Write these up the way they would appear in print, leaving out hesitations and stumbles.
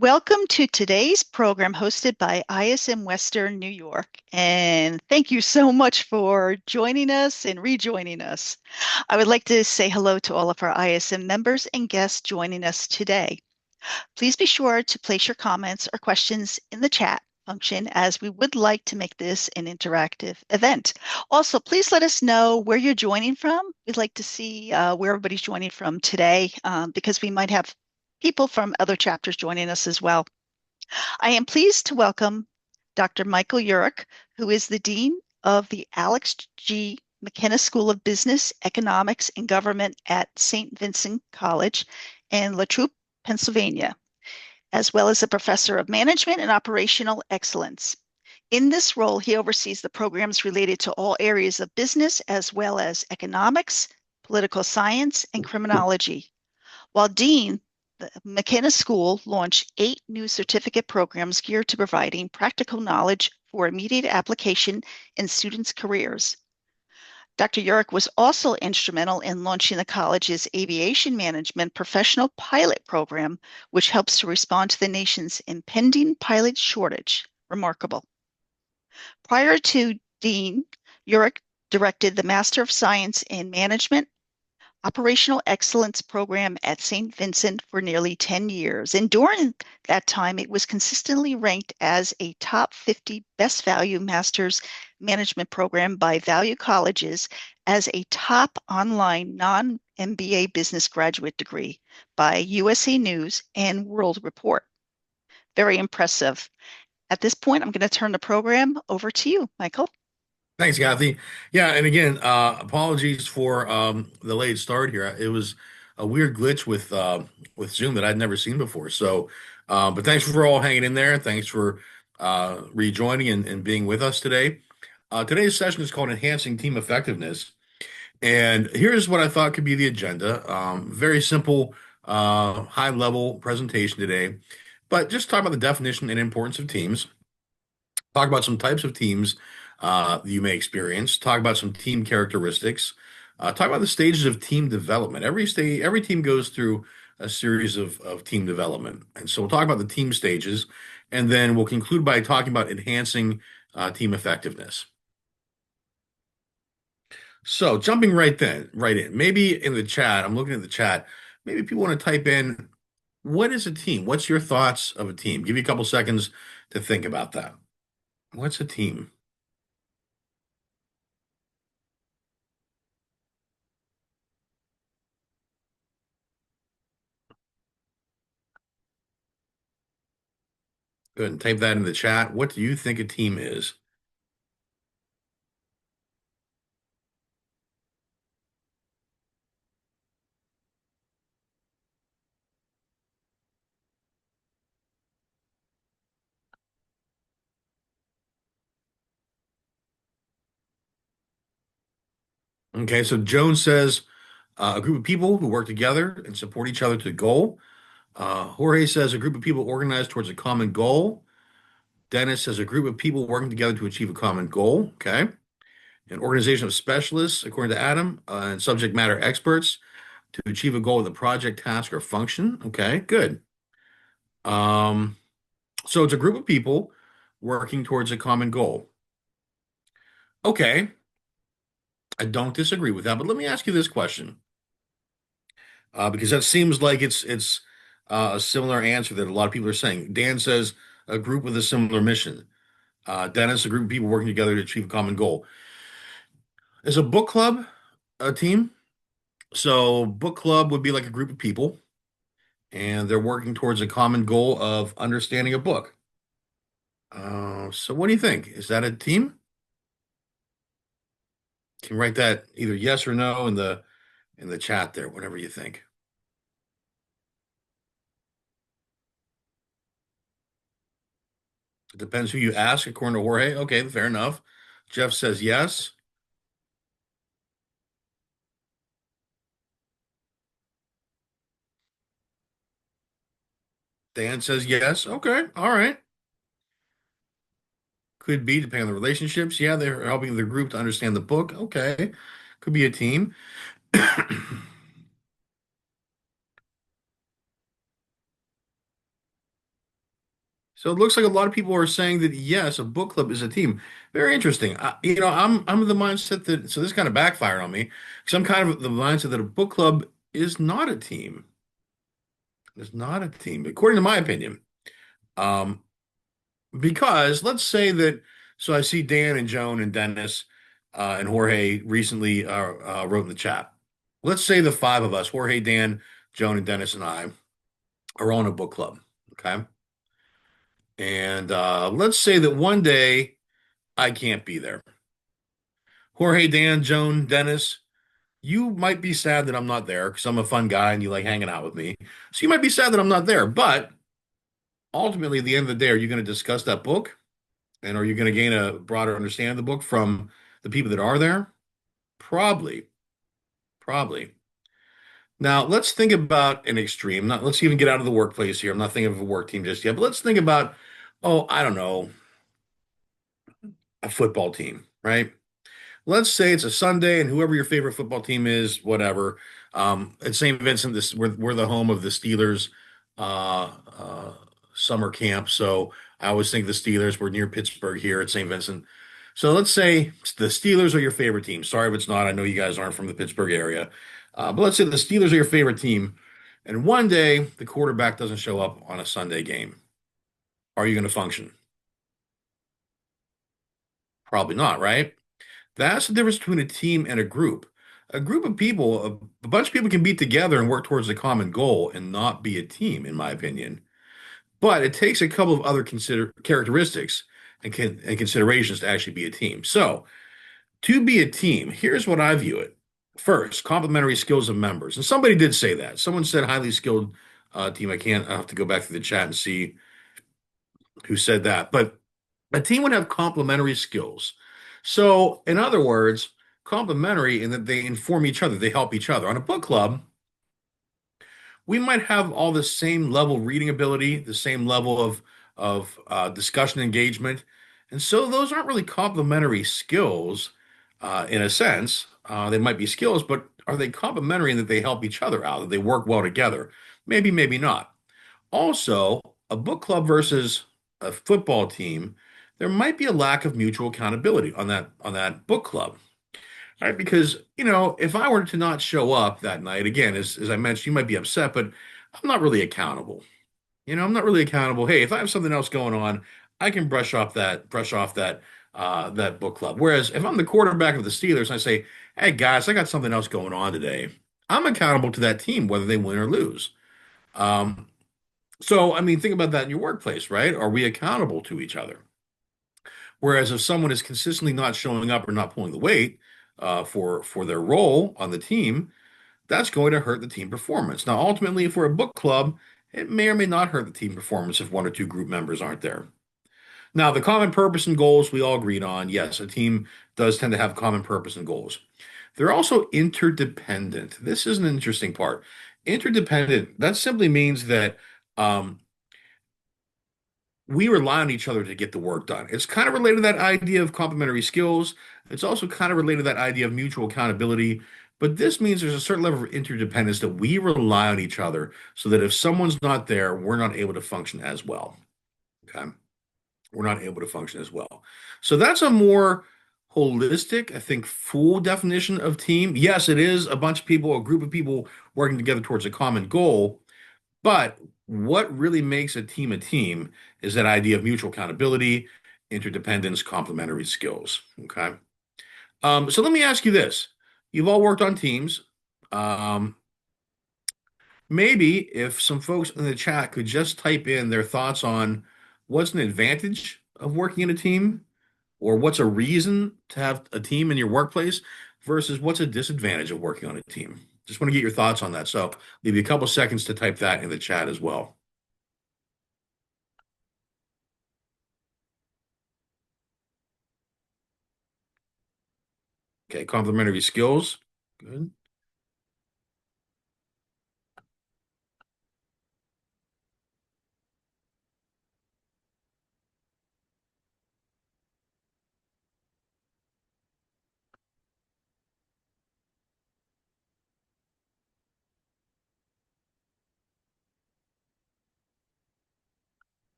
Welcome to today's program hosted by ISM Western New York. And thank you so much for joining us and rejoining us. I would like to say hello to all of our ISM members and guests joining us today. Please be sure to place your comments or questions in the chat function as we would like to make this an interactive event. Also, please let us know where you're joining from. We'd like to see where everybody's joining from today because we might have people from other chapters joining us as well. I am pleased to welcome Dr. Michael Urick, who is the Dean of the Alex G. McKenna School of Business, Economics, and Government at St. Vincent College in Latrobe, Pennsylvania, as well as a professor of management and operational excellence. In this role, he oversees the programs related to all areas of business, as well as economics, political science, and criminology. While Dean, the McKenna School launched 8 new certificate programs geared to providing practical knowledge for immediate application in students' careers. Dr. Urick was also instrumental in launching the college's aviation management professional pilot program, which helps to respond to the nation's impending pilot shortage. Remarkable. Prior to Dean, Urick directed the Master of Science in Management Operational Excellence program at St. Vincent for nearly 10 years. And during that time, it was consistently ranked as a top 50 best value master's management program by Value Colleges, as a top online non-MBA business graduate degree by USA News and World Report. Very impressive. At this point, I'm going to turn the program over to you, Michael. Thanks, Kathy. Yeah, and again, apologies for the late start here. It was a weird glitch with Zoom that I'd never seen before. But thanks for all hanging in there. Thanks for rejoining and being with us today. Today's session is called Enhancing Team Effectiveness, and here's what I thought could be the agenda. Very simple, high-level presentation today, but just talk about the definition and importance of teams. Talk about some types of teams you may experience. Talk about some team characteristics. Talk about the stages of team development. Every team goes through a series of team development, and so we'll talk about the team stages, and then we'll conclude by talking about enhancing team effectiveness. So jumping right in. Maybe in the chat, I'm looking at the chat. Maybe people want to type in, what is a team? What's your thoughts of a team? Give you a couple seconds to think about that. What's a team? Go ahead and type that in the chat. What do you think a team is? Okay, so Joan says a group of people who work together and support each other to a goal. Jorge says a group of people organized towards a common goal. Dennis says a group of people working together to achieve a common goal. Okay. An organization of specialists, according to Adam, and subject matter experts to achieve a goal with a project, task, or function. Okay, good. Um, so it's a group of people working towards a common goal. Okay, I don't disagree with that, but let me ask you this question, because that seems like it's a similar answer that a lot of people are saying. Dan says a group with a similar mission. Dennis, a group of people working together to achieve a common goal. Is a book club a team? So book club would be like a group of people, and they're working towards a common goal of understanding a book. So what do you think? Is that a team? You can write that either yes or no in the chat there, whatever you think. It depends who you ask, according to Jorge. Okay, fair enough. Jeff says yes. Dan says yes. Okay, all right. Could be, depending on the relationships. Yeah, they're helping the group to understand the book. Okay, could be a team. So it looks like a lot of people are saying that yes, a book club is a team. Very interesting. I'm of the mindset that so this kind of backfired on me because I'm kind of the mindset that a book club is not a team. It's not a team, according to my opinion. Um, because let's say that so I see Dan and Joan and Dennis and Jorge recently wrote in the chat. Let's say the five of us, Jorge, Dan, Joan, and Dennis, and I, are on a book club. Okay. And let's say that one day I can't be there. Jorge, Dan, Joan, Dennis, you might be sad that I'm not there because I'm a fun guy and you like hanging out with me. So you might be sad that I'm not there. But ultimately, at the end of the day, are you going to discuss that book? And are you going to gain a broader understanding of the book from the people that are there? Probably. Probably. Now, let's think about an extreme. Not, let's even get out of the workplace here. I'm not thinking of a work team just yet, but let's think about, oh, I don't know, a football team, right? Let's say it's a Sunday and whoever your favorite football team is, whatever. At St. Vincent, we're the home of the Steelers uh, uh, summer camp. So I always think the Steelers. We're near Pittsburgh here at St. Vincent. So let's say the Steelers are your favorite team. Sorry if it's not. I know you guys aren't from the Pittsburgh area. But let's say the Steelers are your favorite team. And one day the quarterback doesn't show up on a Sunday game. Are you going to function? Probably not, right? That's the difference between a team and a group. A group of people, a bunch of people can be together and work towards a common goal and not be a team, in my opinion. But it takes a couple of other consider characteristics and considerations to actually be a team. So, to be a team, here's what I view it. First, complementary skills of members. And somebody did say that. Someone said highly skilled team. I have to go back to the chat and see who said that. But a team would have complementary skills. So, in other words, complementary in that they inform each other, they help each other. On a book club, we might have all the same level reading ability, the same level of discussion engagement, and so those aren't really complementary skills in a sense. They might be skills, but are they complementary in that they help each other out, that they work well together? Maybe, maybe not. Also, a book club versus a football team, there might be a lack of mutual accountability on that book club, right? Because if I were to not show up that night, again, as I mentioned, you might be upset, but I'm not really accountable. I'm not really accountable. Hey, if I have something else going on, I can brush off that book club. Whereas if I'm the quarterback of the Steelers and I say, "Hey guys, I got something else going on today," I'm accountable to that team whether they win or lose. Um, so, I mean, think about that in your workplace, right? Are we accountable to each other? Whereas if someone is consistently not showing up or not pulling the weight for their role on the team, that's going to hurt the team performance. Now, ultimately, if we're a book club, it may or may not hurt the team performance if one or two group members aren't there. Now, the common purpose and goals we all agreed on. Yes, a team does tend to have common purpose and goals. They're also interdependent. This is an interesting part. Interdependent, that simply means that um, we rely on each other to get the work done. It's kind of related to that idea of complementary skills. It's also kind of related to that idea of mutual accountability. But this means there's a certain level of interdependence that we rely on each other so that if someone's not there, we're not able to function as well. Okay. We're not able to function as well. So that's a more holistic, I think, full definition of team. Yes, it is a bunch of people, a group of people working together towards a common goal. But what really makes a team is that idea of mutual accountability, interdependence, complementary skills. Okay. So let me ask you this. You've all worked on teams. Um, Maybe if some folks in the chat could just type in their thoughts on what's an advantage of working in a team, or what's a reason to have a team in your workplace versus what's a disadvantage of working on a team. Just want to get your thoughts on that. So leave you a couple seconds to type that in the chat as well. Okay, complementary skills. Good.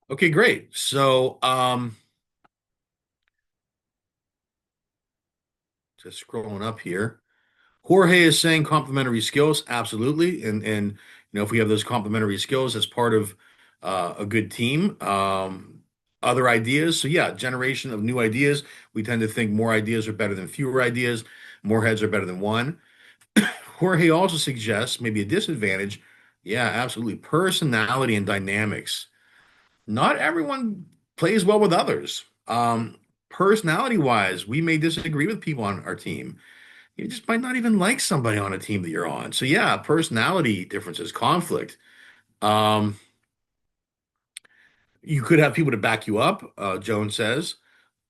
Okay, great. So, just scrolling up here. Jorge is saying complementary skills, absolutely. And if we have those complementary skills as part of a good team, other ideas. So yeah, generation of new ideas. We tend to think more ideas are better than fewer ideas. More heads are better than one. Jorge also suggests maybe a disadvantage. Yeah, absolutely. Personality and dynamics. Not everyone plays well with others. Personality wise, we may disagree with people on our team. You just might not even like somebody on a team that you're on. So yeah, personality differences, conflict. Um, you could have people to back you up, Joan says.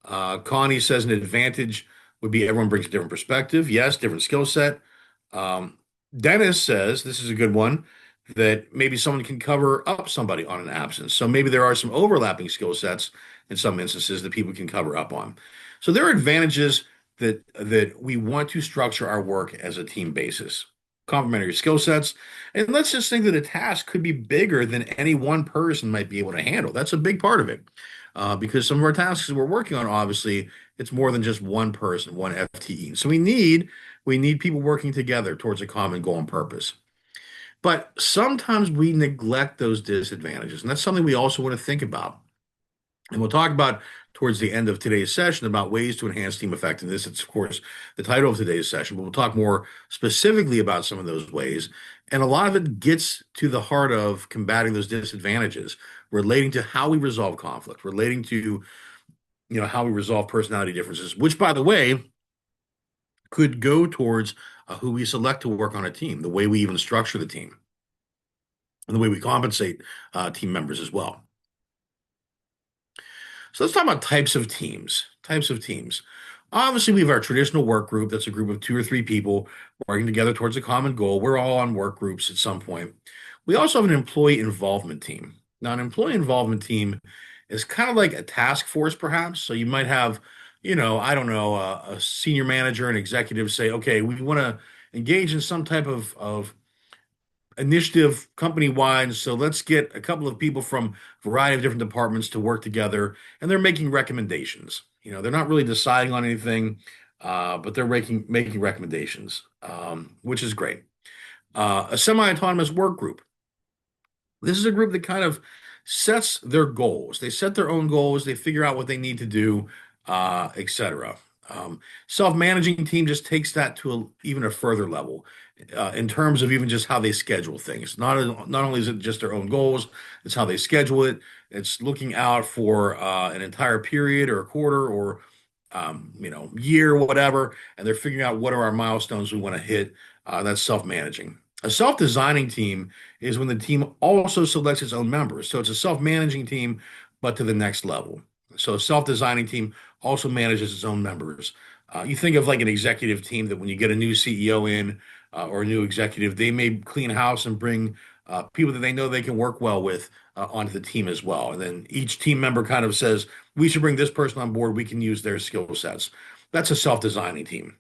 Connie says an advantage would be everyone brings a different perspective. Yes, different skill set. Um, Dennis says this is a good one that maybe someone can cover up somebody on an absence. So maybe there are some overlapping skill sets in some instances that people can cover up on. So there are advantages that we want to structure our work as a team basis. Complementary skill sets. And let's just think that a task could be bigger than any one person might be able to handle. That's a big part of it. Because some of our tasks that we're working on, obviously, it's more than just one person, one FTE. So we need people working together towards a common goal and purpose. But sometimes we neglect those disadvantages, and that's something we also want to think about. And we'll talk about towards the end of today's session about ways to enhance team effectiveness. It's, of course, the title of today's session, but we'll talk more specifically about some of those ways. And a lot of it gets to the heart of combating those disadvantages, relating to how we resolve conflict, relating to how we resolve personality differences, which, by the way, could go towards who we select to work on a team, the way we even structure the team, and the way we compensate team members as well. So let's talk about types of teams. Types of teams. Obviously, we have our traditional work group. That's a group of two or three people working together towards a common goal. We're all on work groups at some point. We also have an employee involvement team. Now, an employee involvement team is kind of like a task force, perhaps. So you might have, I don't know, a senior manager and executive say, okay, we want to engage in some type of initiative company wide. So let's get a couple of people from a variety of different departments to work together, and they're making recommendations. They're not really deciding on anything, but they're making recommendations, which is great. A semi-autonomous work group. This is a group that kind of sets their goals. They set their own goals. They figure out what they need to do, etc. Self-managing team just takes that to even a further level in terms of even just how they schedule things. Not only is it just their own goals, it's how they schedule it. It's looking out for an entire period or a quarter or year, whatever, and they're figuring out what are our milestones we want to hit. That's self-managing. A self-designing team is when the team also selects its own members. So it's a self-managing team, but to the next level. So a self-designing team also manages its own members. You think of like an executive team that when you get a new CEO in or a new executive, they may clean house and bring people that they know they can work well with onto the team as well. And then each team member kind of says, we should bring this person on board. We can use their skill sets. That's a self-designing team.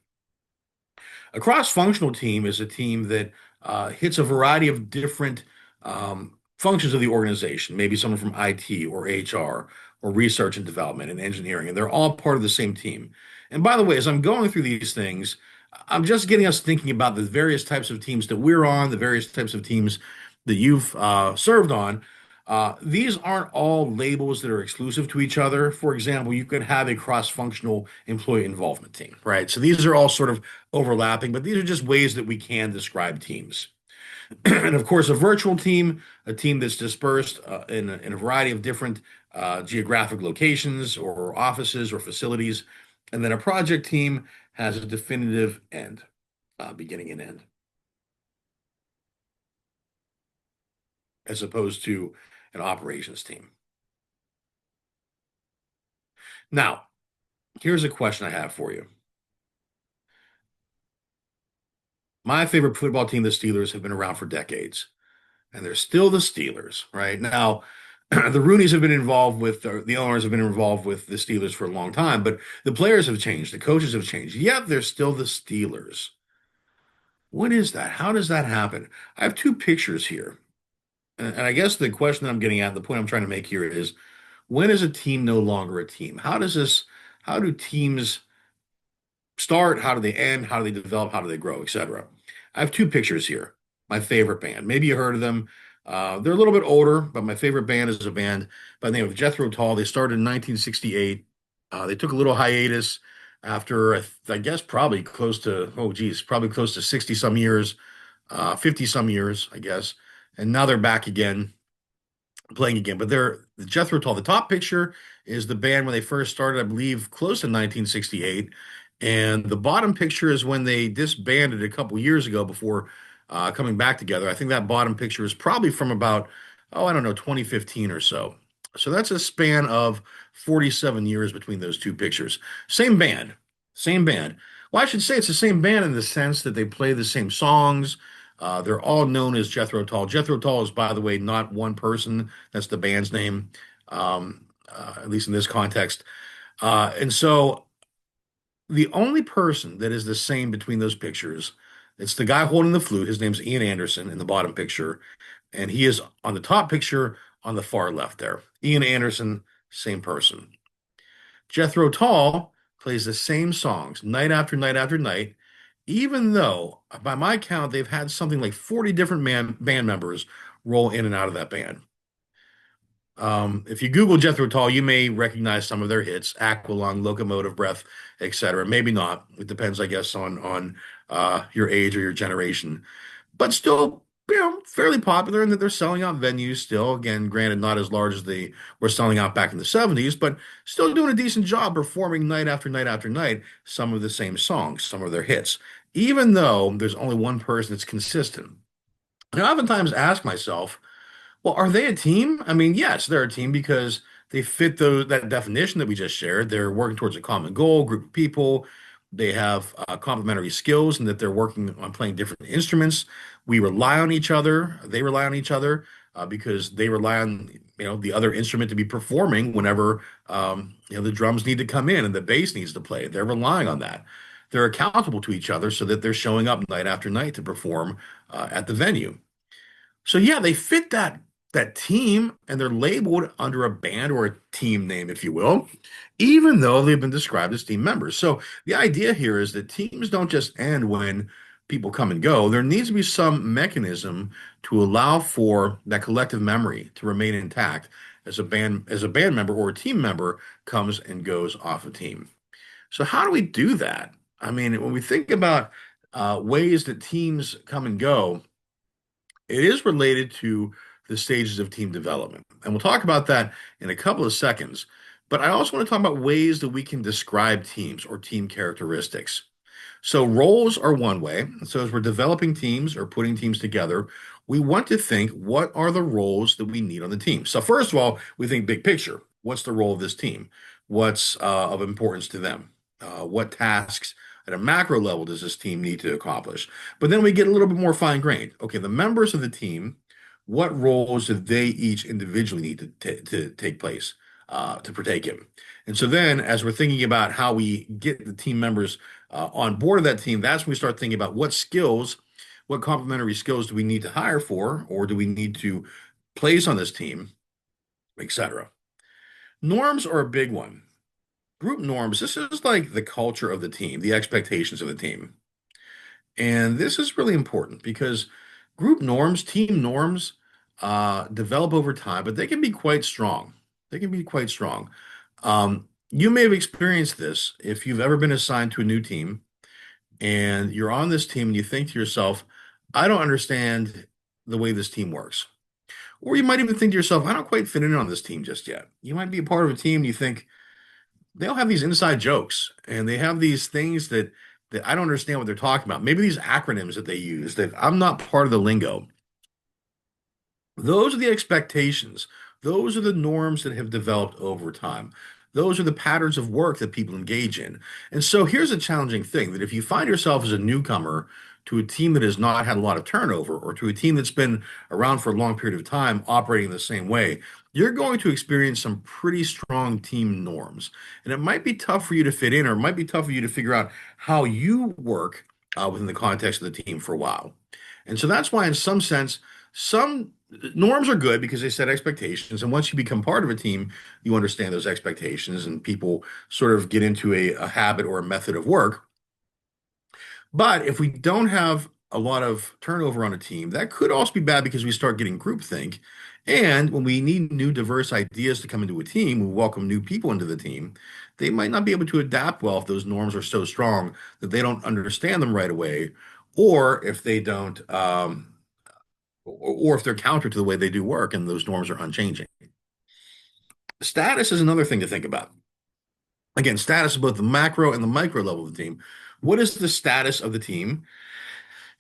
A cross-functional team is a team that hits a variety of different functions of the organization, maybe someone from IT or HR or research and development and engineering, and they're all part of the same team. And by the way, as I'm going through these things, I'm just getting us thinking about the various types of teams that we're on, the various types of teams that you've served on. These aren't all labels that are exclusive to each other. For example, you could have a cross-functional employee involvement team, right? So these are all sort of overlapping, but these are just ways that we can describe teams. And of course, a virtual team, a team that's dispersed in a variety of different geographic locations or offices or facilities. And then a project team has a definitive end, beginning and end, as opposed to an operations team. Now, here's a question I have for you. My favorite football team, the Steelers, have been around for decades, and they're still the Steelers, right? Now, the Rooneys have been involved with, or the owners have been involved with the Steelers for a long time, but the players have changed, the coaches have changed, yet they're still the Steelers. What is that? How does that happen? I have two pictures here. And I guess the question that I'm getting at, the point I'm trying to make here is, when is a team no longer a team? How do teams start? How do they end? How do they develop? How do they grow, etc.? I have two pictures here. My favorite band. Maybe you heard of them. They're a little bit older, but my favorite band is a band by the name of Jethro Tull. They started in 1968. They took a little hiatus after, I guess, probably close to, oh geez, probably close to 60 some years, 50 some years, I guess. And now they're back again playing again. But they're the Jethro Tull. The top picture is the band when they first started, I believe, close to 1968. And the bottom picture is when they disbanded a couple years ago before coming back together. I think that bottom picture is probably from about, oh, I don't know, 2015 or so. So that's a span of 47 years between those two pictures. Same band, same band. Well, I should say it's the same band in the sense that they play the same songs. They're all known as Jethro Tull. Jethro Tull is, by the way, not one person. That's the band's name, at least in this context. And so the only person that is the same between those pictures, it's the guy holding the flute. His name's Ian Anderson in the bottom picture, and he is on the top picture on the far left there. Ian Anderson, same person. Jethro Tull plays the same songs night after night after night, even though, by my count, they've had something like 40 different band members roll in and out of that band. If you Google Jethro Tull, you may recognize some of their hits, Aqualung, Locomotive Breath, etc. Maybe not. It depends, I guess, on your age or your generation. But still, fairly popular in that they're selling out venues still. Again, granted, not as large as they were selling out back in the 70s, but still doing a decent job performing night after night after night some of the same songs, some of their hits, even though there's only one person that's consistent. And I oftentimes ask myself, well, are they a team? I mean, yes, they're a team because they fit that definition that we just shared. They're working towards a common goal, group of people. They have complementary skills and that they're working on playing different instruments. We rely on each other. They rely on each other because they rely on the other instrument to be performing whenever the drums need to come in and the bass needs to play. They're relying on that. They're accountable to each other so that they're showing up night after night to perform at the venue. So yeah, they fit that team and they're labeled under a band or a team name, if you will, even though they've been described as team members. So the idea here is that teams don't just end when people come and go. There needs to be some mechanism to allow for that collective memory to remain intact as a band member or a team member comes and goes off a team. So how do we do that? I mean, when we think about ways that teams come and go, it is related to the stages of team development. And we'll talk about that in a couple of seconds. But I also want to talk about ways that we can describe teams or team characteristics. So, roles are one way. So, as we're developing teams or putting teams together, we want to think what are the roles that we need on the team. So, first of all, we think big picture. What's the role of this team? What's of importance to them? What tasks at a macro level does this team need to accomplish? But then we get a little bit more fine grained. Okay, the members of the team, what roles do they each individually need to take place, to partake in? And so then, as we're thinking about how we get the team members on board of that team, that's when we start thinking about what skills, what complementary skills do we need to hire for, or do we need to place on this team, etc. Norms are a big one. Group norms, this is like the culture of the team, the expectations of the team. And this is really important because group norms, team norms, develop over time, but they can be quite strong. They can be quite strong. You may have experienced this if you've ever been assigned to a new team and you're on this team and you think to yourself, I don't understand the way this team works. Or you might even think to yourself, I don't quite fit in on this team just yet. You might be a part of a team and you think, they all have these inside jokes and they have these things that I don't understand what they're talking about. Maybe these acronyms that they use that I'm not part of the lingo. Those are the expectations. Those are the norms that have developed over time. Those are the patterns of work that people engage in. And so here's a challenging thing that if you find yourself as a newcomer to a team that has not had a lot of turnover or to a team that's been around for a long period of time operating the same way, you're going to experience some pretty strong team norms. And it might be tough for you to fit in, or it might be tough for you to figure out how you work within the context of the team for a while. And so that's why, in some sense, some Norms are good because they set expectations, and once you become part of a team, you understand those expectations, and people sort of get into a habit or a method of work. But if we don't have a lot of turnover on a team, that could also be bad because we start getting groupthink. And when we need new diverse ideas to come into a team, we welcome new people into the team. They might not be able to adapt well if those norms are so strong that they don't understand them right away, or if they don't, or if they're counter to the way they do work and those norms are unchanging. Status is another thing to think about. Again, status is both the macro and the micro level of the team. What is the status of the team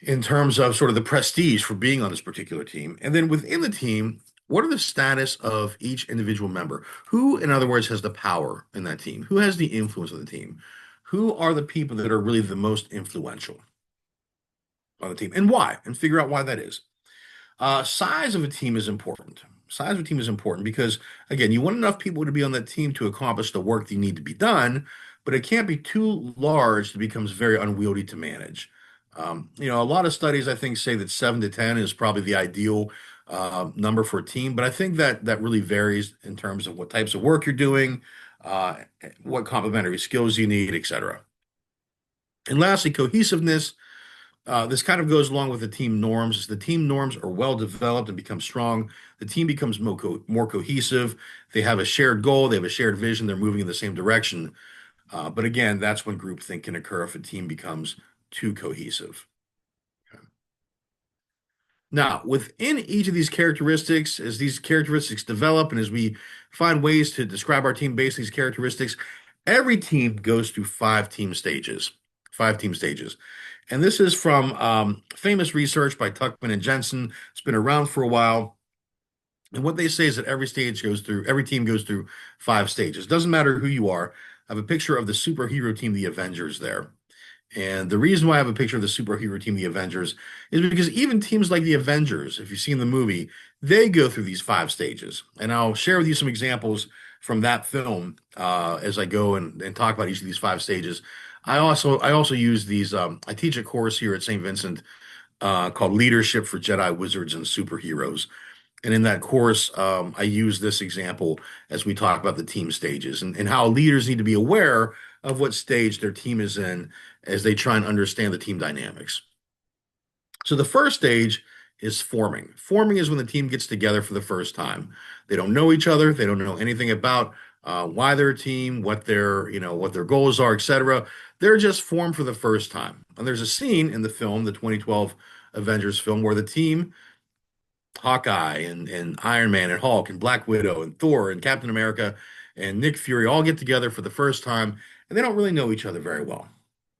in terms of sort of the prestige for being on this particular team? And then within the team, what are the status of each individual member? Who, in other words, has the power in that team? Who has the influence of the team? Who are the people that are really the most influential on the team and why? And figure out why that is. Size of a team is important. Size of a team is important because, again, you want enough people to be on that team to accomplish the work that need to be done, but it can't be too large that it becomes very unwieldy to manage. A lot of studies I think say that 7 to 10 is probably the ideal number for a team, but I think that that really varies in terms of what types of work you're doing, uh, what complementary skills you need, etc. And lastly, cohesiveness. This kind of goes along with the team norms. As the team norms are well developed and become strong, the team becomes more cohesive. They have a shared goal, they have a shared vision, they're moving in the same direction. But again, that's when groupthink can occur if a team becomes too cohesive. Now, within each of these characteristics, as these characteristics develop and as we find ways to describe our team based on these characteristics, every team goes through 5 team stages. 5 team stages. And this is from famous research by Tuckman and Jensen. It's been around for a while. And what they say is that every team goes through 5 stages. Doesn't matter who you are. I have a picture of the superhero team, the Avengers, there. And the reason why I have a picture of the superhero team, the Avengers, is because even teams like the Avengers, if you've seen the movie, they go through these 5 stages. And I'll share with you some examples from that film as I go and talk about each of these 5 stages. I also use these. I teach a course here at St. Vincent called Leadership for Jedi Wizards and Superheroes. And in that course, I use this example as we talk about the team stages and how leaders need to be aware of what stage their team is in as they try and understand the team dynamics. So the first stage is forming. Forming is when the team gets together for the first time. They don't know each other. They don't know anything about why they're a team, what their goals are, etc. They're just formed for the first time. And there's a scene in the film, the 2012 Avengers film, where the team Hawkeye and Iron Man and Hulk and Black Widow and Thor and Captain America and Nick Fury all get together for the first time, and they don't really know each other very well.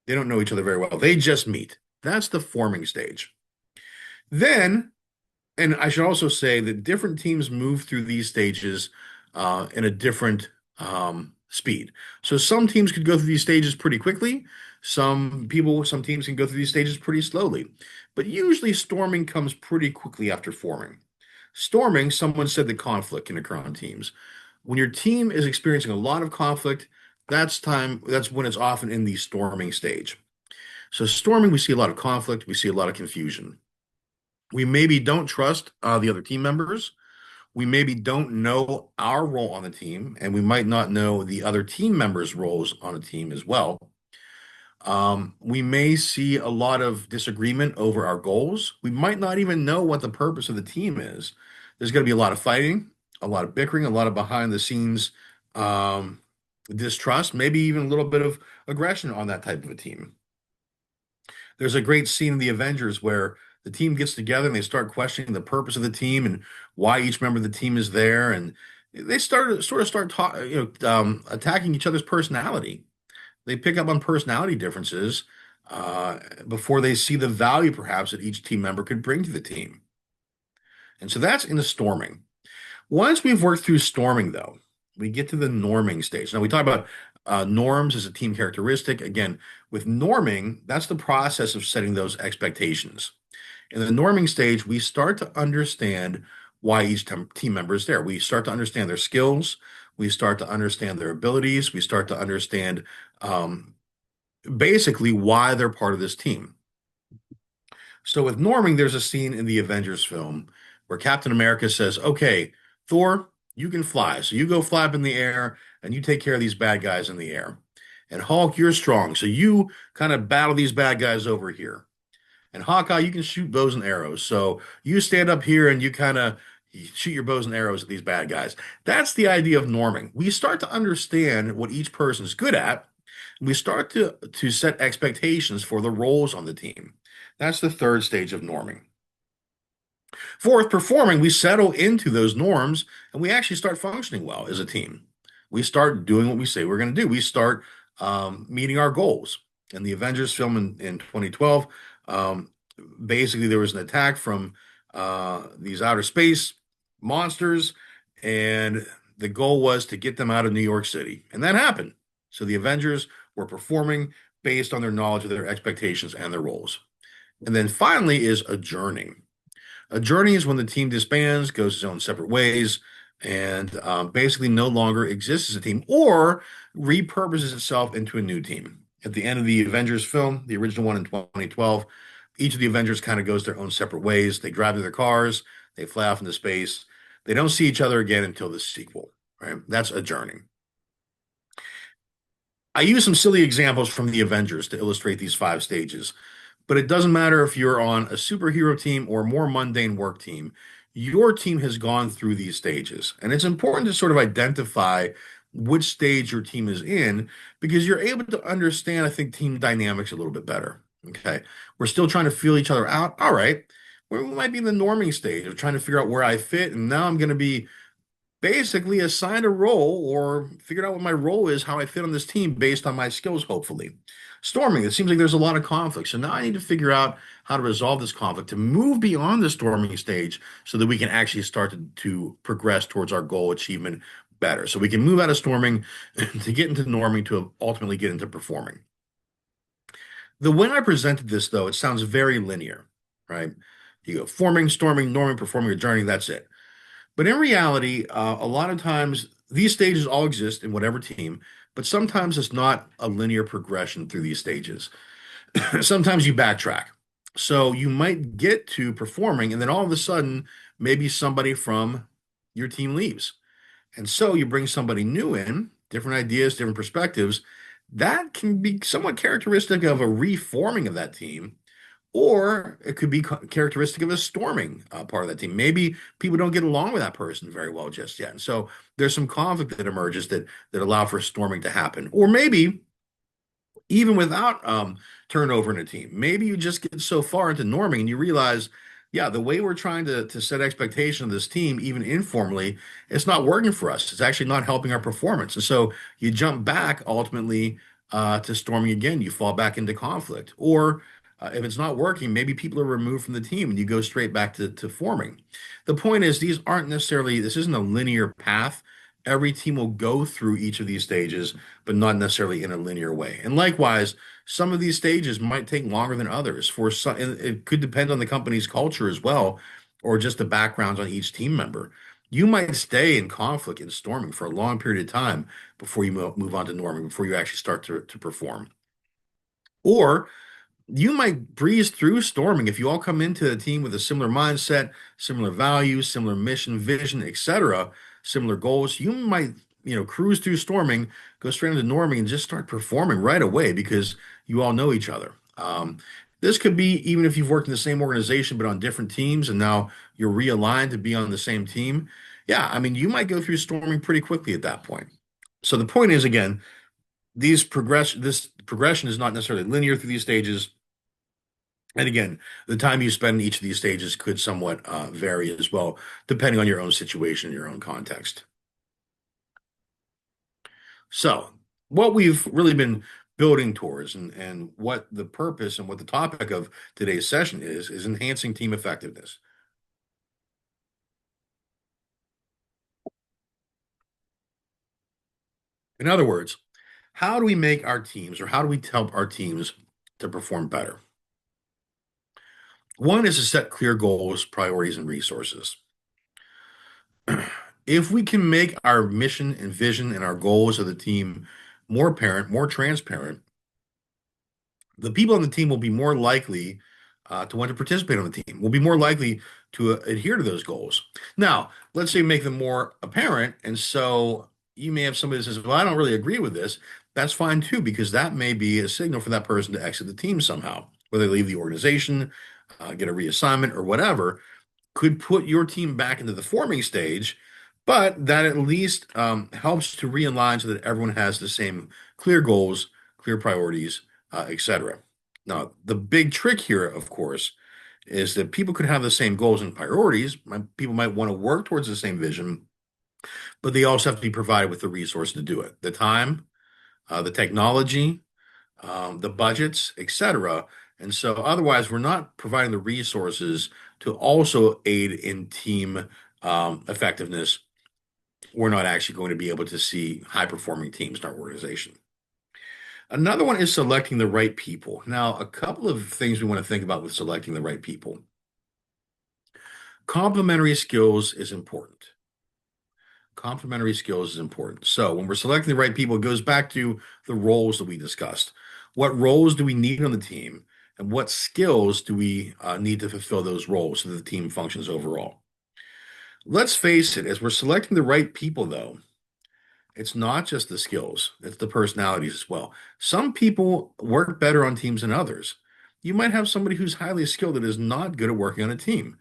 They don't know each other very well. They just meet. That's the forming stage. Then, and I should also say that different teams move through these stages in a different speed. So some teams could go through these stages pretty quickly. Some teams can go through these stages pretty slowly. But usually storming comes pretty quickly after forming. Storming, someone said that conflict can occur on teams. When your team is experiencing a lot of conflict, that's when it's often in the storming stage. So storming, we see a lot of conflict, we see a lot of confusion. We maybe don't trust the other team members. We maybe don't know our role on the team, and we might not know the other team members' roles on a team as well. We may see a lot of disagreement over our goals. We might not even know what the purpose of the team is. There's going to be a lot of fighting, a lot of bickering, a lot of behind the scenes distrust, maybe even a little bit of aggression on that type of a team. There's a great scene in the Avengers where the team gets together and they start questioning the purpose of the team and why each member of the team is there, and they start attacking each other's personality. They pick up on personality differences before they see the value perhaps that each team member could bring to the team. And so that's in the storming. Once we've worked through storming, though, we get to the norming stage. Now, we talk about norms as a team characteristic. Again, with norming, that's the process of setting those expectations. In the norming stage, we start to understand why each team member is there. We start to understand their skills. We start to understand their abilities. We start to understand um, basically why they're part of this team. So with norming, there's a scene in the Avengers film where Captain America says, "Okay, Thor, you can fly, so you go fly up in the air and you take care of these bad guys in the air. And Hulk, you're strong, so you kind of battle these bad guys over here. And Hawkeye, you can shoot bows and arrows. So you stand up here and you kind of shoot your bows and arrows at these bad guys." That's the idea of norming. We start to understand what each person's good at. We start to set expectations for the roles on the team. That's the third stage of norming. Fourth, performing, we settle into those norms and we actually start functioning well as a team. We start doing what we say we're going to do. We start meeting our goals. In the Avengers film in 2012, um, basically there was an attack from these outer space monsters, and the goal was to get them out of New York City. And that happened. So the Avengers were performing based on their knowledge of their expectations and their roles. And then finally is adjourning. A journey is when the team disbands, goes its own separate ways, and basically no longer exists as a team or repurposes itself into a new team. At the end of the Avengers film, the original one in 2012, each of the Avengers kind of goes their own separate ways. They drive to their cars, they fly off into space. They don't see each other again until the sequel, right? That's a journey. I use some silly examples from the Avengers to illustrate these five stages. But it doesn't matter if you're on a superhero team or a more mundane work team, your team has gone through these stages. And it's important to sort of identify which stage your team is in because you're able to understand, I think, team dynamics a little bit better. Okay. We're still trying to feel each other out. All right. We might be in the norming stage of trying to figure out where I fit. And now I'm going to be basically assigned a role or figured out what my role is, how I fit on this team based on my skills, hopefully. Storming, it seems like there's a lot of conflict. So now I need to figure out how to resolve this conflict to move beyond the storming stage so that we can actually start to progress towards our goal achievement better. So we can move out of storming to get into norming to ultimately get into performing. The way I presented this, though, it sounds very linear, right? You go forming, storming, norming, performing, adjourning, that's it. But in reality, a lot of times these stages all exist in whatever team, but sometimes it's not a linear progression through these stages. Sometimes you backtrack. So you might get to performing, and then all of a sudden, maybe somebody from your team leaves. And so you bring somebody new in, different ideas, different perspectives. That can be somewhat characteristic of a reforming of that team, or it could be characteristic of a storming part of that team. Maybe people don't get along with that person very well just yet. And so there's some conflict that emerges that allow for storming to happen. Or maybe even without turnover in a team, maybe you just get so far into norming and you realize, yeah, the way we're trying to set expectation of this team, even informally, it's not working for us. It's actually not helping our performance. And so you jump back ultimately to storming again. You fall back into conflict. Or if it's not working, maybe people are removed from the team and you go straight back to forming. The point is, these aren't necessarily, this isn't a linear path. Every team will go through each of these stages, but not necessarily in a linear way. And likewise, some of these stages might take longer than others. For some, it could depend on the company's culture as well, or just the backgrounds on each team member. You might stay in conflict and storming for a long period of time before you move on to norming, before you actually start to perform. Or you might breeze through storming if you all come into the team with a similar mindset, similar values, similar mission, vision, etc., similar goals. You might, cruise through storming, go straight into norming, and just start performing right away because you all know each other. This could be even if you've worked in the same organization but on different teams, and now you're realigned to be on the same team. Yeah, I mean, you might go through storming pretty quickly at that point. So the point is, again, this progression is not necessarily linear through these stages. And again, the time you spend in each of these stages could somewhat vary as well, depending on your own situation, your own context. So, what we've really been building towards and what the purpose and what the topic of today's session is enhancing team effectiveness. In other words, how do we make our teams or how do we help our teams to perform better? One is to set clear goals, priorities, and resources. If we can make our mission and vision and our goals of the team more apparent, more transparent, the people on the team will be more likely to want to participate on the team. We'll be more likely to adhere to those goals. Now, let's say make them more apparent. And so you may have somebody that says, well, I don't really agree with this. That's fine too, because that may be a signal for that person to exit the team somehow, whether they leave the organization, get a reassignment, or whatever, could put your team back into the forming stage, but that at least helps to realign so that everyone has the same clear goals, clear priorities, etc. Now, the big trick here, of course, is that people could have the same goals and priorities. People might want to work towards the same vision, but they also have to be provided with the resource to do it, the time, the technology, the budgets, etc. And so otherwise, we're not providing the resources to also aid in team effectiveness. We're not actually going to be able to see high performing teams in our organization. Another one is selecting the right people. Now, a couple of things we want to think about with selecting the right people. Complementary skills is important. Complementary skills is important. So when we're selecting the right people, it goes back to the roles that we discussed. What roles do we need on the team, and what skills do we need to fulfill those roles so that the team functions overall? Let's face it, as we're selecting the right people, though, it's not just the skills, it's the personalities as well. Some people work better on teams than others. You might have somebody who's highly skilled that is not good at working on a team.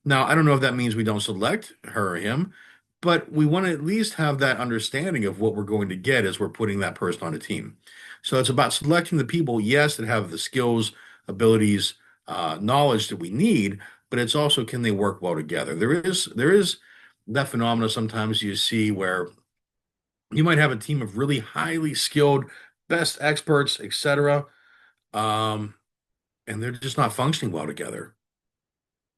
Now, I don't know if that means we don't select her or him, but we want to at least have that understanding of what we're going to get as we're putting that person on a team. So it's about selecting the people, yes, that have the skills, abilities, knowledge that we need, but it's also can they work well together. There is that phenomena sometimes you see where you might have a team of really highly skilled, best experts, etc., um, and they're just not functioning well together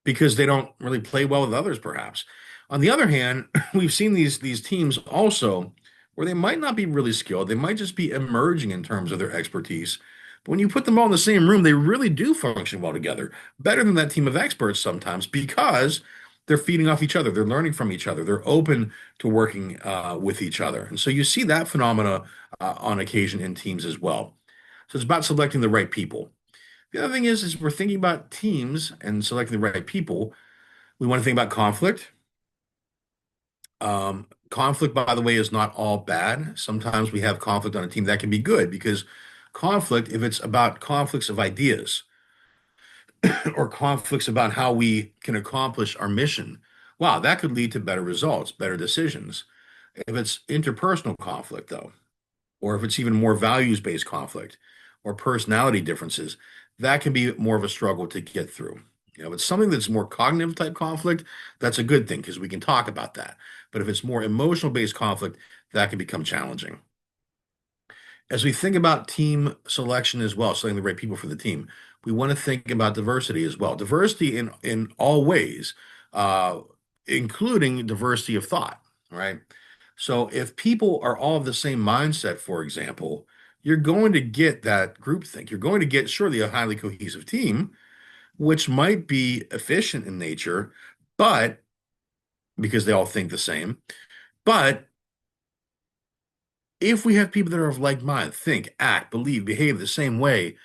because they don't really play well with others, perhaps. On the other hand, we've seen these teams also where they might not be really skilled. They might just be emerging in terms of their expertise. But when you put them all in the same room, they really do function well together, better than that team of experts sometimes because they're feeding off each other. They're learning from each other. They're open to working with each other. And so you see that phenomena on occasion in teams as well. So it's about selecting the right people. The other thing is we're thinking about teams and selecting the right people. We want to think about conflict. Conflict, by the way, is not all bad. Sometimes we have conflict on a team that can be good because conflict, if it's about conflicts of ideas or conflicts about how we can accomplish our mission, wow, that could lead to better results, better decisions. If it's interpersonal conflict, though, or if it's even more values-based conflict or personality differences, that can be more of a struggle to get through. If it's something that's more cognitive type conflict, that's a good thing because we can talk about that. But if it's more emotional based conflict, that can become challenging. As we think about team selection as well, selecting the right people for the team, we want to think about diversity as well. Diversity in all ways, uh, including diversity of thought, right? So if people are all of the same mindset, for example, you're going to get that groupthink. You're going to get surely a highly cohesive team, which might be efficient in nature, but because they all think the same. But if we have people that are of like mind, think, act, believe, behave the same way,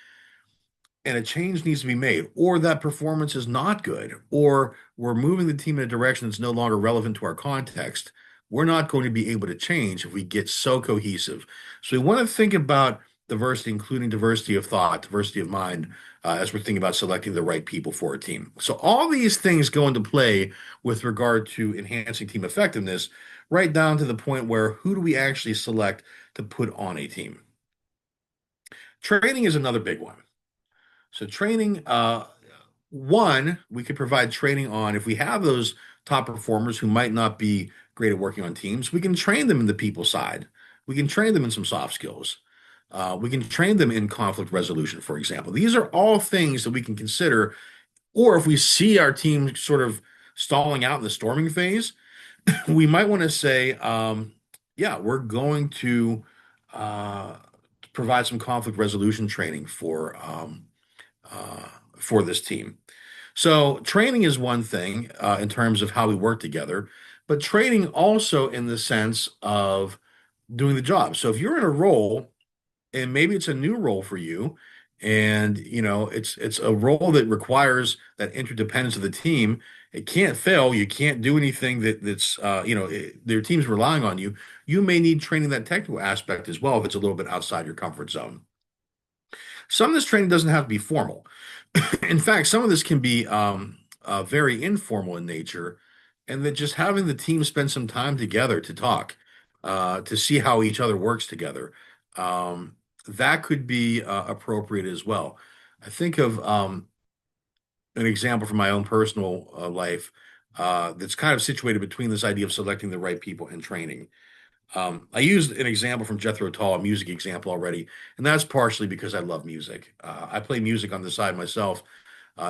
and a change needs to be made, or that performance is not good, or we're moving the team in a direction that's no longer relevant to our context, we're not going to be able to change if we get so cohesive. So we want to think about diversity, including diversity of thought, diversity of mind, as we're thinking about selecting the right people for a team. So all these things go into play with regard to enhancing team effectiveness, right down to the point where who do we actually select to put on a team? Training is another big one. So training, one, we could provide training on if we have those top performers who might not be great at working on teams, we can train them in the people side. We can train them in some soft skills. We can train them in conflict resolution, for example. These are all things that we can consider. Or if we see our team sort of stalling out in the storming phase, we might want to say, yeah, we're going to uh, provide some conflict resolution training for this team. So training is one thing in terms of how we work together, but training also in the sense of doing the job. So if you're in a role and maybe it's a new role for you, And it's a role that requires that interdependence of the team. It can't fail. You can't do anything that's their team's relying on you. You may need training that technical aspect as well if it's a little bit outside your comfort zone. Some of this training doesn't have to be formal. In fact, some of this can be very informal in nature, and that just having the team spend some time together to talk, to see how each other works together, that could be appropriate as well. I think of an example from my own personal life that's kind of situated between this idea of selecting the right people and training. I used an example from Jethro Tull, a music example already, and that's partially because I love music. I play music on the side myself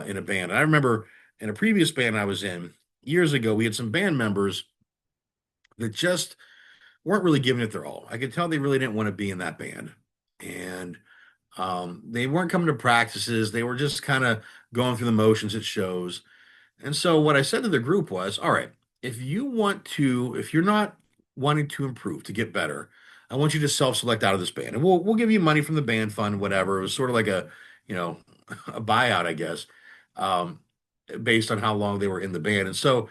in a band. And I remember in a previous band I was in years ago, we had some band members that just weren't really giving it their all. I could tell they really didn't want to be in that band. And they weren't coming to practices. They were just kind of going through the motions at shows. And so what I said to the group was, all right, if you're not wanting to improve, to get better, I want you to self-select out of this band. And we'll give you money from the band fund, whatever. It was sort of like you know, a buyout, I guess, um, based on how long they were in the band. And so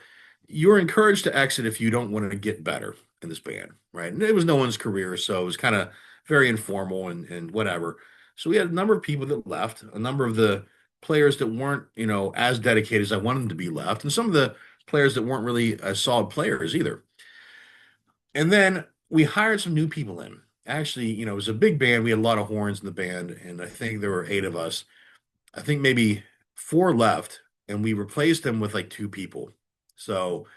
you're encouraged to exit if you don't want to get better in this band, right? And it was no one's career, so it was kind of very informal and whatever. So we had a number of people that left, a number of the players that weren't, as dedicated as I wanted them to be left, and some of the players that weren't really solid players either. And then we hired some new people in. Actually, it was a big band. We had a lot of horns in the band, and I think there were 8 of us. I think maybe 4 left, and we replaced them with like 2 people. So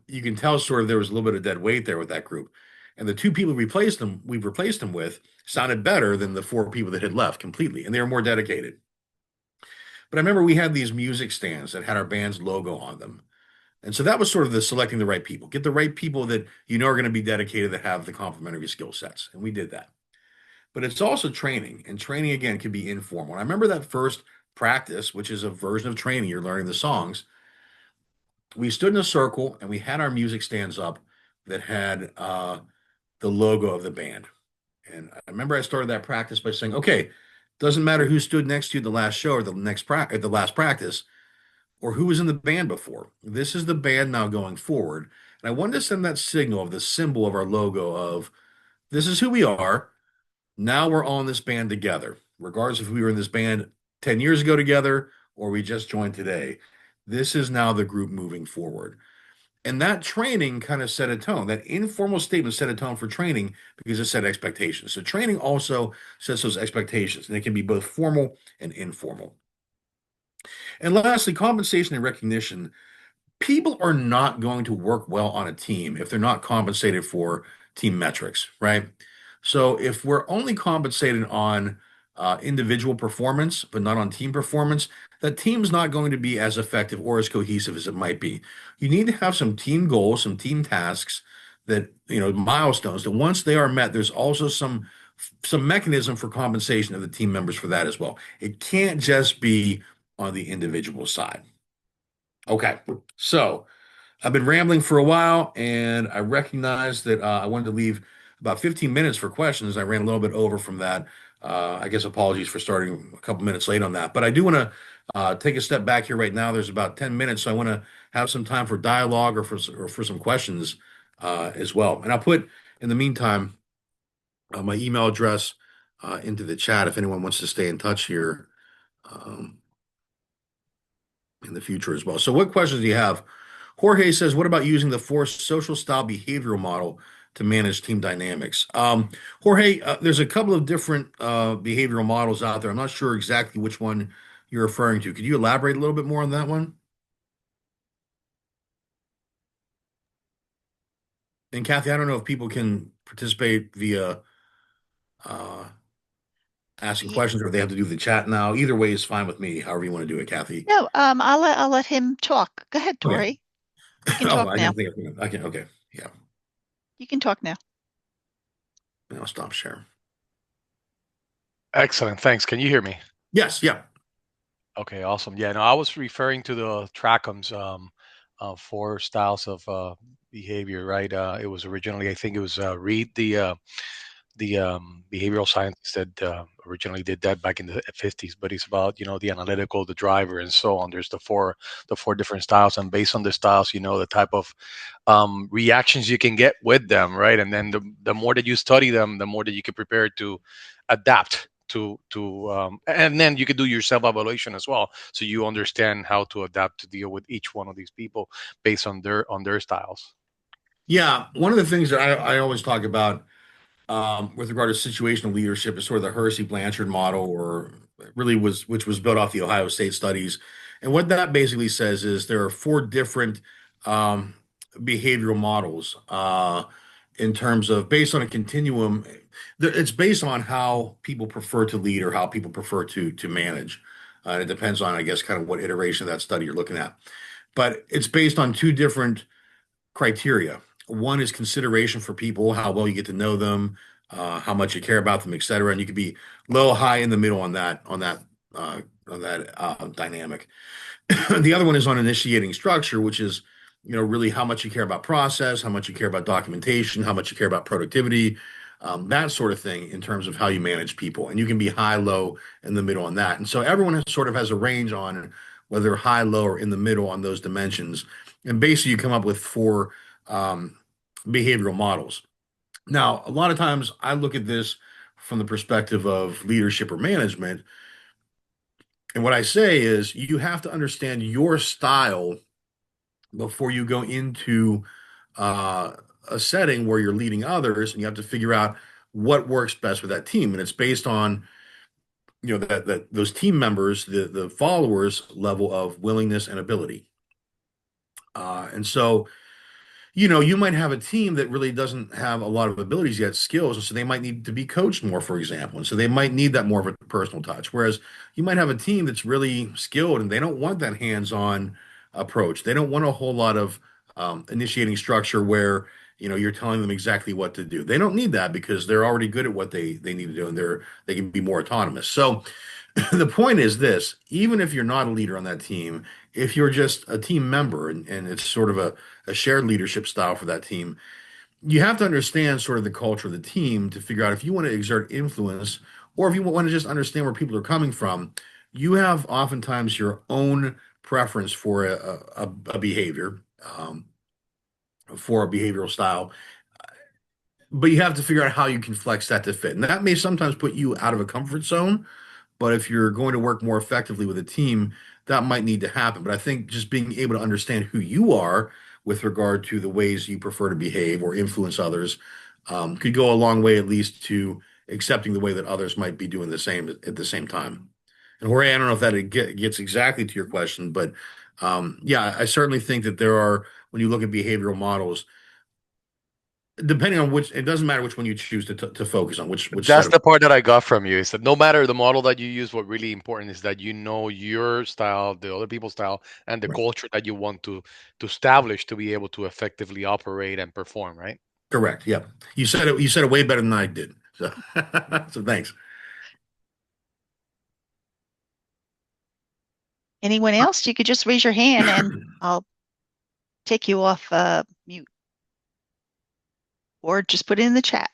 you can tell sort of there was a little bit of dead weight there with that group. And the 2 people we replaced them with sounded better than the 4 people that had left completely, and they were more dedicated. But I remember we had these music stands that had our band's logo on them. And so that was sort of the selecting the right people. Get the right people that are going to be dedicated, that have the complementary skill sets. And we did that. But it's also training. And training, again, can be informal. And I remember that first practice, which is a version of training. You're learning the songs. We stood in a circle and we had our music stands up that had the logo of the band. And I remember I started that practice by saying, okay, doesn't matter who stood next to you at the last show or the last practice, or who was in the band before. This is the band now going forward. And I wanted to send that signal of the symbol of our logo of this is who we are. Now we're all in this band together, regardless if we were in this band 10 years ago together or we just joined today. This is now the group moving forward. And that training kind of set a tone. That informal statement set a tone for training because it set expectations. So training also sets those expectations, and it can be both formal and informal. And lastly, compensation and recognition. People are not going to work well on a team if they're not compensated for team metrics, right? So if we're only compensated on individual performance, but not on team performance, that team's not going to be as effective or as cohesive as it might be. You need to have some team goals, some team tasks that, milestones that once they are met, there's also some mechanism for compensation of the team members for that as well. It can't just be on the individual side. Okay, so I've been rambling for a while, and I recognize that I wanted to leave about 15 minutes for questions. I ran a little bit over from that. I guess apologies for starting a couple minutes late on that, but I do want to take a step back here right now. There's about 10 minutes, so I want to have some time for dialogue or for some questions as well. And I'll put in the meantime my email address into the chat if anyone wants to stay in touch here. Um, in the future as well. So, what questions do you have? Jorge says, "What about using the forced social style behavioral model to manage team dynamics?" Jorge, there's a couple of different behavioral models out there. I'm not sure exactly which one you're referring to. Could you elaborate a little bit more on that one? And Kathy, I don't know if people can participate via uh, asking Ye- questions or if they have to do the chat now. Either way is fine with me. However you want to do it, Kathy. No, I'll let him talk. Go ahead, Okay. Tori. You can Oh, talk I now. didn't think I can. Okay. Yeah. You can talk now. I'll stop sharing. Excellent. Thanks. Can you hear me? Yes. Yeah. Okay, awesome. Yeah, no, I was referring to the Trackham's 4 styles of behavior, right? It was originally, I think it was read the behavioral scientists that originally did that back in the 50s. But it's about, the analytical, the driver, and so on. There's the four different styles, and based on the styles, the type of reactions you can get with them, right? And then the more that you study them, the more that you can prepare to adapt to and then you can do your self-evaluation as well, so you understand how to adapt to deal with each one of these people based on their styles. Yeah, one of the things that I always talk about with regard to situational leadership is sort of the Hersey Blanchard model, or really was which was built off the Ohio State studies. And what that basically says is there are four different um, behavioral models in terms of based on a continuum. It's based on how people prefer to lead or how people prefer to manage. It depends on, I guess, kind of what iteration of that study you're looking at. But it's based on two different criteria. One is consideration for people, how well you get to know them, how much you care about them, et cetera. And you could be low, high, in the middle on that dynamic. The other one is on initiating structure, which is, really how much you care about process, how much you care about documentation, how much you care about productivity, that sort of thing in terms of how you manage people. And you can be high, low, in the middle on that. And so everyone sort of has a range on whether high, low, or in the middle on those dimensions. And basically, you come up with four um, behavioral models. Now, a lot of times I look at this from the perspective of leadership or management. And what I say is you have to understand your style before you go into uh, a setting where you're leading others, and you have to figure out what works best with that team. And it's based on, that those team members, the followers level of willingness and ability. And so you might have a team that really doesn't have a lot of abilities yet, skills, and so they might need to be coached more, for example. And so they might need that more of a personal touch. Whereas you might have a team that's really skilled and they don't want that hands-on approach. They don't want a whole lot of initiating structure where you're telling them exactly what to do. They don't need that because they're already good at what they need to do, and they can be more autonomous. So the point is this: even if you're not a leader on that team, if you're just a team member and it's sort of a shared leadership style for that team, you have to understand sort of the culture of the team to figure out if you want to exert influence or if you want to just understand where people are coming from. You have oftentimes your own preference for a behavior, for a behavioral style, but you have to figure out how you can flex that to fit. And that may sometimes put you out of a comfort zone. But if you're going to work more effectively with a team, that might need to happen. But I think just being able to understand who you are with regard to the ways you prefer to behave or influence others could go a long way, at least to accepting the way that others might be doing the same at the same time. And Jorge, I don't know if that gets exactly to your question, but yeah, I certainly think that there are, when you look at behavioral models, depending on which, it doesn't matter which one you choose to focus on, which set That's of. the part that I got from you, is that no matter the model that you use, what really important is that you know your style, the other people's style, and the Right. culture that you want to establish to be able to effectively operate and perform, right? Correct. Yep. You said it way better than I did. So, so thanks. Anyone else? You could just raise your hand and I'll take you off mute or just put it in the chat.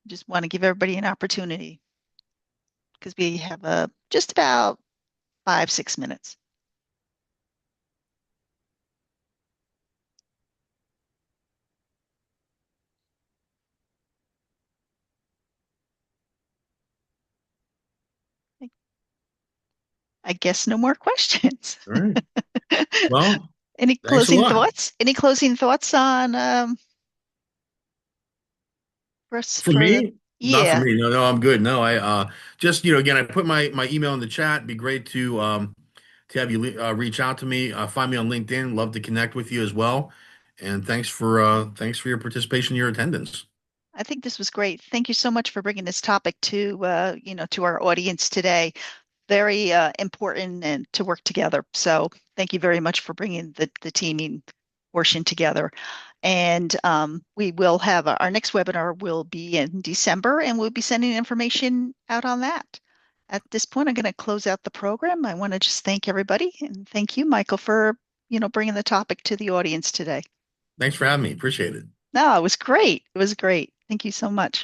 Just want to give everybody an opportunity because we have just about 5, 6 minutes. I guess no more questions. All right. Well, Any thanks a closing lot. thoughts? Any closing thoughts on for us For for the me, not for yeah. me. No, no, I'm good. No, I just, again, I put my email in the chat. It'd be great to have you reach out to me. Find me on LinkedIn. Love to connect with you as well. And thanks for your participation, your attendance. I think this was great. Thank you so much for bringing this topic to our audience today. Very important and to work together. So thank you very much for bringing the teaming portion together. And we will have our next webinar will be in December, and we'll be sending information out on that. At this point, I'm going to close out the program. I want to just thank everybody and thank you, Michael, for bringing the topic to the audience today. Thanks for having me. Appreciate it. No, it was great. It was great. Thank you so much.